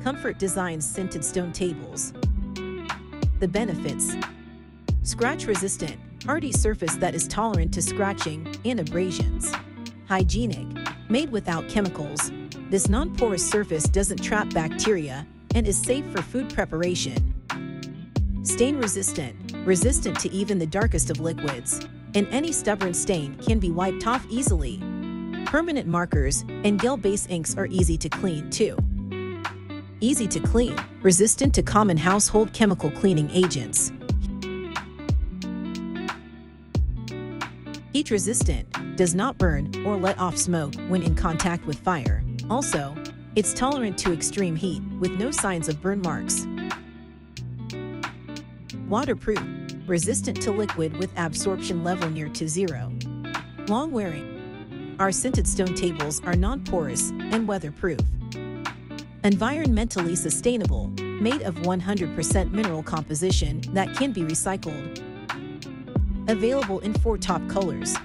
Comfort Design's Sintered Stone Tables. The benefits: scratch-resistant, hardy surface that is tolerant to scratching and abrasions. Hygienic, made without chemicals. This non-porous surface doesn't trap bacteria and is safe for food preparation. Stain-resistant, resistant to even the darkest of liquids, and any stubborn stain can be wiped off easily. Permanent markers and gel-based inks are easy to clean too. Easy to clean, resistant to common household chemical cleaning agents. Heat resistant, does not burn or let off smoke when in contact with fire. Also, it's tolerant to extreme heat with no signs of burn marks. Waterproof, resistant to liquid with absorption level near to zero. Long wearing. Our Sintered Stone tables are non-porous and weatherproof. Environmentally sustainable, made of 100% mineral composition that can be recycled. Available in 4 top colors.